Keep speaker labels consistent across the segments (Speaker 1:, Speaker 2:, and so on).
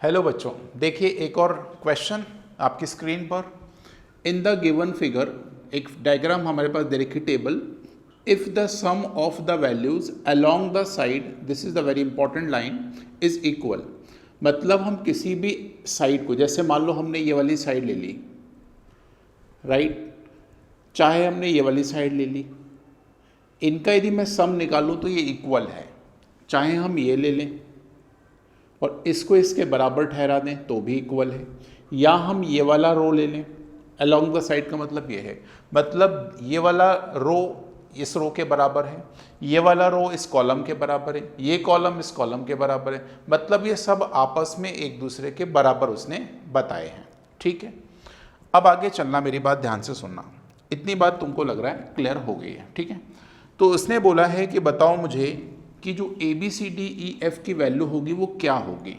Speaker 1: Hello बच्चों, देखिए एक और क्वेश्चन आपकी स्क्रीन पर। इन द गिवन फिगर एक डायग्राम हमारे पास दे रखी table. If the sum of the values along the side, this is the very important line, is equal. मतलब हम किसी भी साइड को, जैसे मान लो हमने ये वाली साइड ले ली, राइट, चाहे हमने ये वाली साइड ले ली, इनका यदि मैं सम निकालूं तो ये इक्वल है। चाहे हम ये ले लें और इसको इसके बराबर ठहरा दें तो भी इक्वल है, या हम ये वाला रो ले लें। अलोंग द साइड का मतलब ये है, मतलब ये वाला रो इस रो के बराबर है, ये वाला रो इस कॉलम के बराबर है, ये कॉलम इस कॉलम के बराबर है, मतलब ये सब आपस में एक दूसरे के बराबर उसने बताए हैं। ठीक है, अब आगे चलना, मेरी बात ध्यान से सुनना। इतनी बात तुमको लग रहा है क्लियर हो गई है। ठीक है, तो उसने बोला है कि बताओ मुझे कि जो ABCDEF की वैल्यू होगी वो क्या होगी।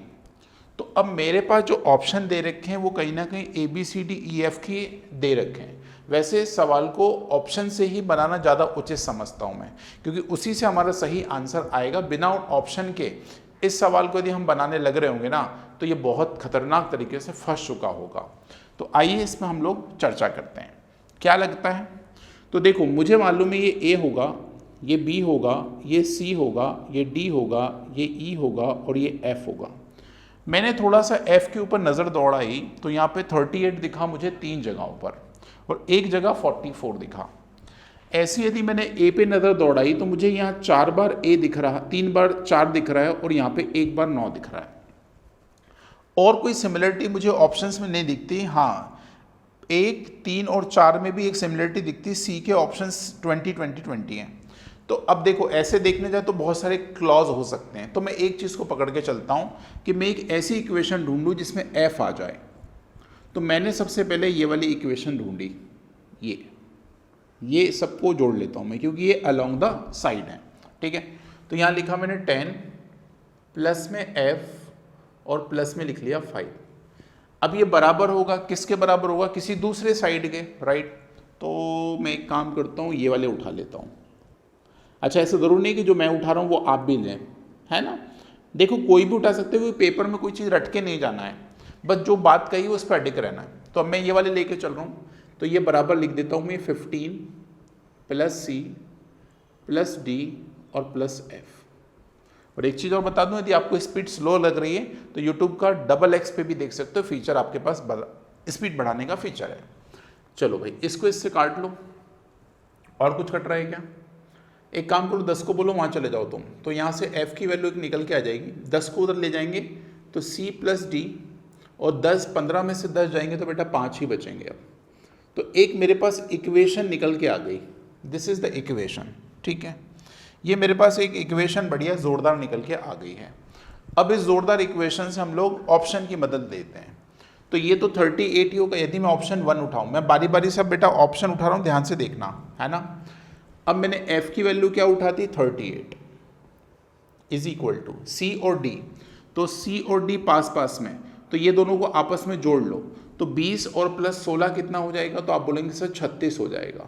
Speaker 1: तो अब मेरे पास जो ऑप्शन दे रखे हैं वो कहीं ना कहीं ABCDEF की दे रखे हैं। वैसे सवाल को ऑप्शन से ही बनाना ज़्यादा उचित समझता हूँ मैं, क्योंकि उसी से हमारा सही आंसर आएगा। बिना ऑप्शन के इस सवाल को यदि हम बनाने लग रहे होंगे ना तो ये बहुत खतरनाक तरीके से फंस चुका होगा। तो आइए इसमें हम लोग चर्चा करते हैं, क्या लगता है। तो देखो, मुझे मालूम है ये A होगा, ये B होगा, ये C होगा, ये D होगा, ये E होगा और ये F होगा। मैंने थोड़ा सा F के ऊपर नज़र दौड़ाई तो यहाँ पे 38 दिखा मुझे 3 जगहों पर, और एक जगह 44 दिखा। ऐसी यदि मैंने A पे नज़र दौड़ाई तो मुझे यहाँ 4 बार A दिख रहा, 3 बार 4 दिख रहा है और यहाँ पे 1 बार 9 दिख रहा है। और कोई सिमिलरिटी मुझे ऑप्शंस में नहीं दिखती। हाँ, 1, 3 और 4 में भी एक सिमिलरिटी दिखती। C के ऑप्शंस 20-20-20 हैं। तो अब देखो, ऐसे देखने जाए तो बहुत सारे क्लॉज हो सकते हैं। तो मैं एक चीज़ को पकड़ के चलता हूँ कि मैं एक ऐसी इक्वेशन ढूंढूं जिसमें F आ जाए। तो मैंने सबसे पहले ये वाली इक्वेशन ढूंढी, ये सबको जोड़ लेता हूँ मैं, क्योंकि ये अलोंग द साइड है। ठीक है, तो यहाँ लिखा मैंने 10, प्लस में F और प्लस में लिख लिया 5। अब ये बराबर होगा, किसके बराबर होगा? किसी दूसरे साइड के, राइट। तो मैं एक काम करता हूँ, ये वाले उठा लेता हूँ। अच्छा, ऐसा ज़रूर नहीं कि जो मैं उठा रहा हूँ वो आप भी लें, है ना। देखो, कोई भी उठा सकते हो, पेपर में कोई चीज़ रट के नहीं जाना है, बस जो बात कही उस पर अडिक रहना है। तो अब मैं ये वाले लेके चल रहा हूँ, तो ये बराबर लिख देता हूँ मैं 15 प्लस C प्लस D और प्लस F। और एक चीज़ और बता दूँ, यदि आपको स्पीड स्लो लग रही है तो यूट्यूब का XX पे भी देख सकते हो, फीचर आपके पास स्पीड बढ़ाने का फीचर है। चलो भाई, इसको इससे काट लो। और कुछ कट रहा है क्या? एक काम करो, 10 को बोलो वहाँ चले जाओ तुम, तो यहाँ से F की वैल्यू एक निकल के आ जाएगी। 10 को उधर ले जाएंगे तो C प्लस D, और 15 में से 10 जाएंगे तो बेटा 5 ही बचेंगे। अब तो एक मेरे पास इक्वेशन निकल के आ गई, दिस इज़ द इक्वेशन। ठीक है, ये मेरे पास एक इक्वेशन बढ़िया ज़ोरदार निकल के आ गई है। अब इस ज़ोरदार इक्वेशन से हम लोग ऑप्शन की मदद लेते हैं। तो ये तो 38 ही होगा यदि मैं ऑप्शन 1 उठाऊँ। मैं बारी बारी से बेटा ऑप्शन उठा रहा हूँ, ध्यान से देखना, है ना। अब मैंने F की वैल्यू क्या उठा दी? 38 इज इक्वल टू C और D। तो C और D पास पास में, तो ये दोनों को आपस में जोड़ लो तो 20 और प्लस 16 कितना हो जाएगा? तो आप बोलेंगे सर 36 हो जाएगा।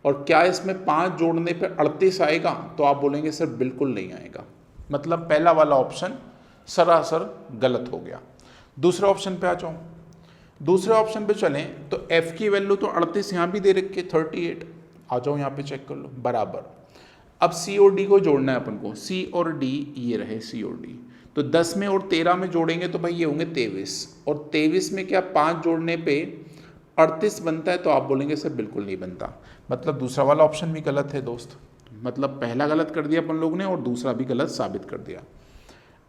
Speaker 1: और क्या इसमें 5 जोड़ने पे 38 आएगा? तो आप बोलेंगे सर बिल्कुल नहीं आएगा। मतलब पहला वाला ऑप्शन सरासर गलत हो गया। दूसरे ऑप्शन पे आ जाओ। दूसरे ऑप्शन पे चलें तो F की वैल्यू तो 38 यहाँ भी दे रखी है, 38, आ जाओ यहाँ पे चेक कर लो, बराबर। अब C और D को जोड़ना है अपन को, C और D, ये रहे C और D। तो 10 में और 13 में जोड़ेंगे तो भाई ये होंगे 23, और 23 में क्या 5 जोड़ने पे 38 बनता है? तो आप बोलेंगे सर बिल्कुल नहीं बनता। मतलब दूसरा वाला ऑप्शन भी गलत है दोस्त। मतलब पहला गलत कर दिया अपन लोग ने और दूसरा भी गलत साबित कर दिया।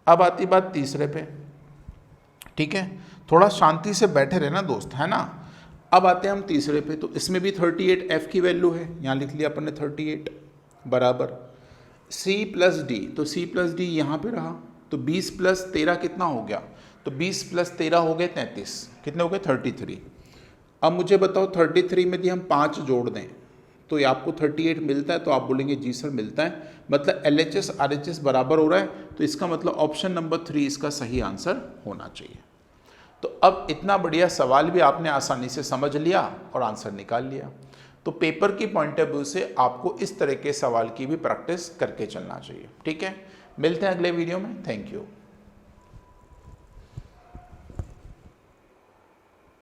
Speaker 1: अब आती बात तीसरे पे। ठीक है, थोड़ा शांति से बैठे रहना दोस्त, है ना। अब आते हैं हम तीसरे पे। तो इसमें भी 38 F की वैल्यू है, यहाँ लिख लिया अपन ने 38, बराबर C प्लस D। तो C प्लस D यहाँ पे रहा, तो 20 प्लस 13 कितना हो गया? तो 20 प्लस 13 हो गए 33, कितने हो गए? 33। अब मुझे बताओ 33 में यदि हम 5 जोड़ दें तो ये आपको 38 मिलता है? तो आप बोलेंगे जी सर मिलता है। मतलब LHS RHS बराबर हो रहा है, तो इसका मतलब ऑप्शन नंबर 3 इसका सही आंसर होना चाहिए। तो अब इतना बढ़िया सवाल भी आपने आसानी से समझ लिया और आंसर निकाल लिया। तो पेपर की पॉइंट ऑफ व्यू से आपको इस तरह के सवाल की भी प्रैक्टिस करके चलना चाहिए। ठीक है, मिलते हैं अगले वीडियो में। Thank you.